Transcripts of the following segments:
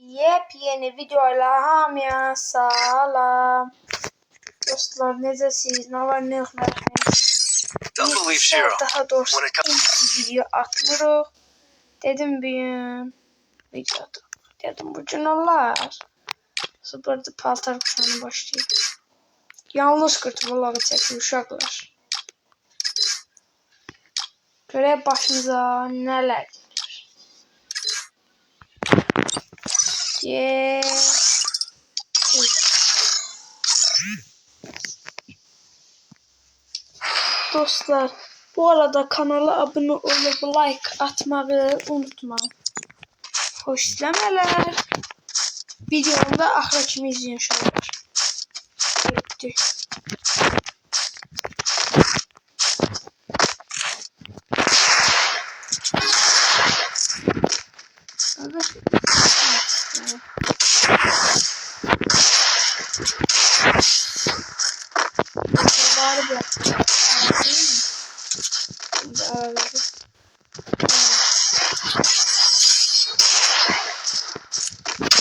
Yepyeni videoyla hamıya salam. Dostlar, necəsiniz? Nə var, nə yox, nə daha doğrusu video atmırıq. Dedim bir video atırıq. Dedim bugün olar. Burada paltar kuşanı başlayayım. Yalnız kurtulmağı çəkir uşaqlar. Görək başımıza nələr gəlir. Dostlar, bu arada kanala abone olup like atmayı unutmayın. Hoş izlemeler. Videomu da axıra kimi izləyin uşaqlar. Bitti.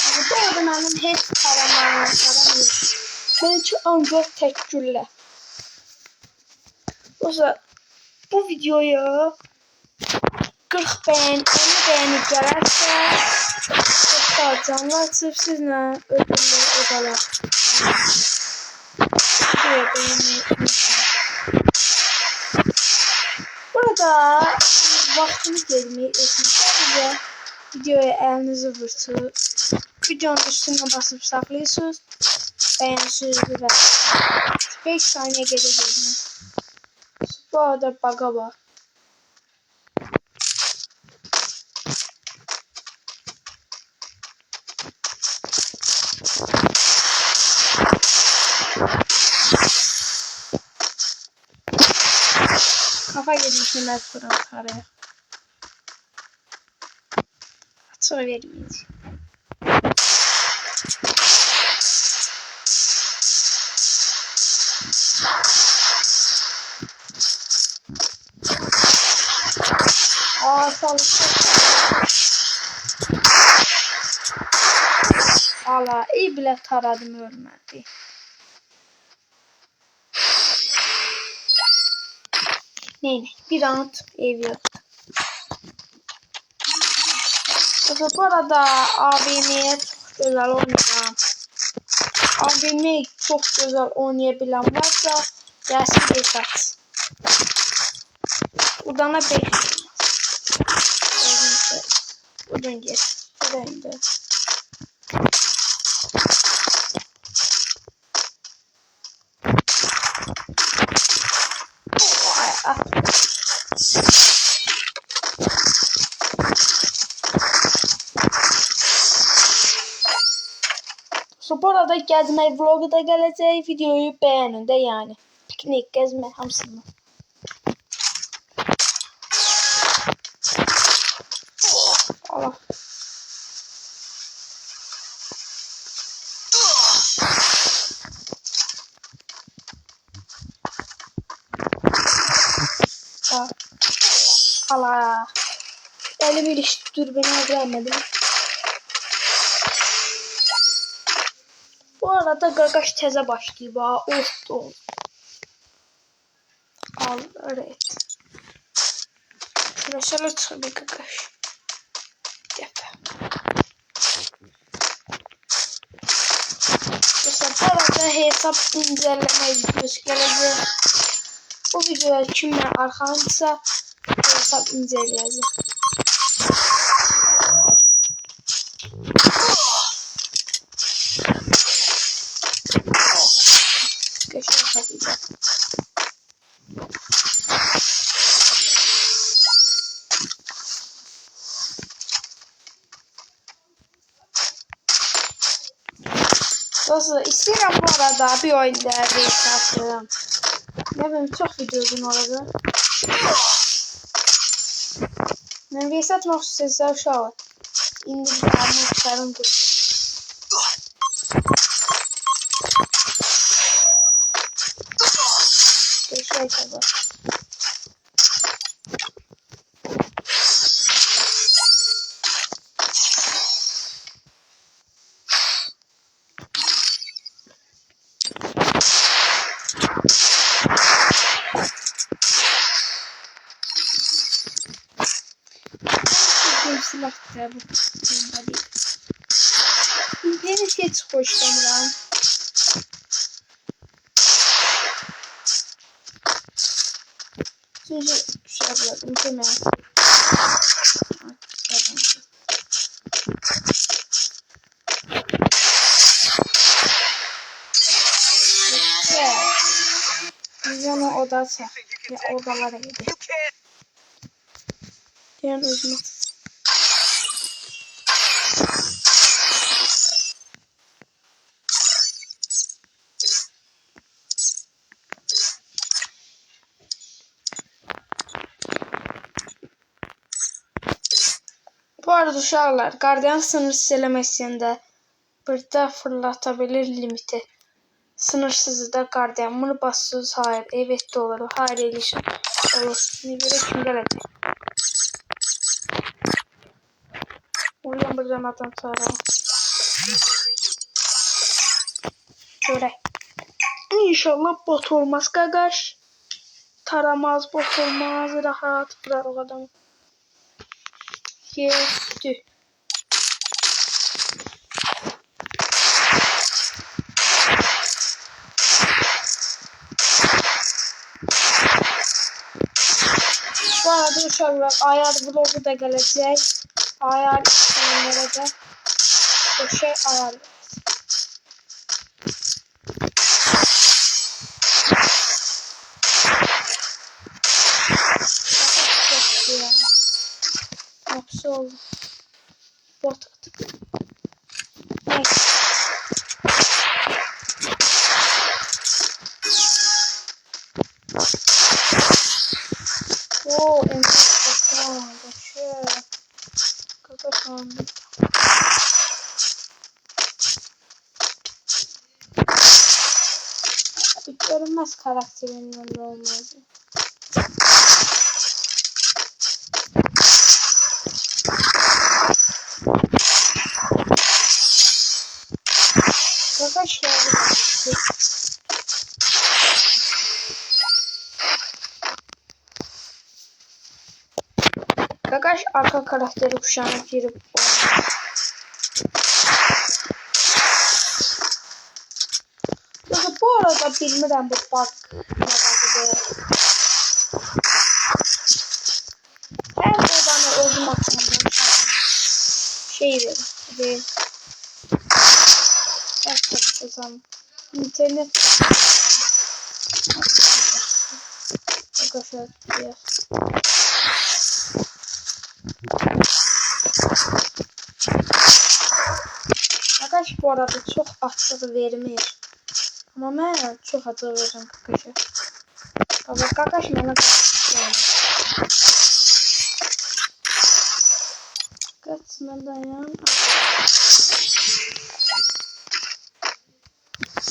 Bu arada benim hiç param yok. Belki ancak tek gülle. Oysa bu videoyu 40 beğeni, 50 beğeni gelirse dostlar canlı açıp sizle ödüllü odalar. Videoya beğeni unutmayın. Burada vaktimiz gelmeyi sadece videoya elinizi vursun. Videonun üstüne basıp saklıyorsunuz. Beğenirsiniz ve 5 saniye gelecek. Bu arada bug'a bak. Kafa gelişini ben kuram araya. Açığı vermeyeceğim. Allah iyi bile taradım ölmedi. Neyse bir an ev yaptım. Bu arada AVM'ye çok güzel oynayan, AVM'ye çok güzel oynayabilen varsa gelsin Besat. Buradan da 5. Buradan gel. Buradan gel. Bu arada gezme vlogu da gelecek. Videoyu beğenin de yani. Piknik, gezme hamsını. Allah. Allah. Öyle bir iş dürbünü vermedim. Bu arada Gagaş teze başlayıb ha. Oldu. Al, evet. Şöyle çıxıb bir Gagaş. Dəfə. Mesela bu arada hesap inceleme videosu gelecek. Bu videoya kimler arxansa hesap inceleyeceğim. Dostlar, istedim bu arada bir oyunda bir satırım. Ne bileyim çok videodun orada. Ben bir satmak istiyorsam şu an. İndi bir tane çıkarım tuttum. Şöyle tabi. artık bu. Yeni hiç hoşlanmıram. Çünkü şey yapıyordum değil mi? Vizyonu odası ve odalara gidiyor. Diğer özüm. Bu arada uşaqlar, qardiyan sınırsız eləməsində burada fırlatabilir limiti. Sınırsızı da qardiyan. Bunu bassız, hayır, evet de olur, hayır elişim olur. Ne göre kim gələcək? Buradan adam sonra. Görək. İnşallah bot olmaz qaqaş. Taramaz, bot olmaz, rahat bırak o adamı. Yetdi. Bu arada uşaqlar ayar vlogu da gələcək. Ayar işlemlərə də bu şey ayarlayacağız. Hapsi oldu. Bot at. Neyse. Oo, enteresan. Şöyle. Kakasan. Bir görünmez karakterinin öyle olmazdı. Kakaş geldi. Kakaş arka karakteri kuşağına girip oynuyor. Bu arada bilmirəm bu bug nədir. Hər odanı özüm açmam. Şey verir. Başlayacağım. İnternet. Arkadaşlar diyor. Arkadaş bu arada çok açığı vermir. Ama mən çox açıq verirəm Kakaşa. Ama Kakaş mənə qaçır. Qaçma dayan.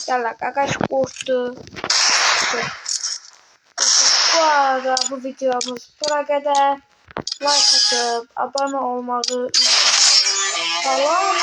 Yalla Kakaş qorxdu. Bu arada bu videomuz bura qədər. Like atıp abone olmayı unutmayın. Salam.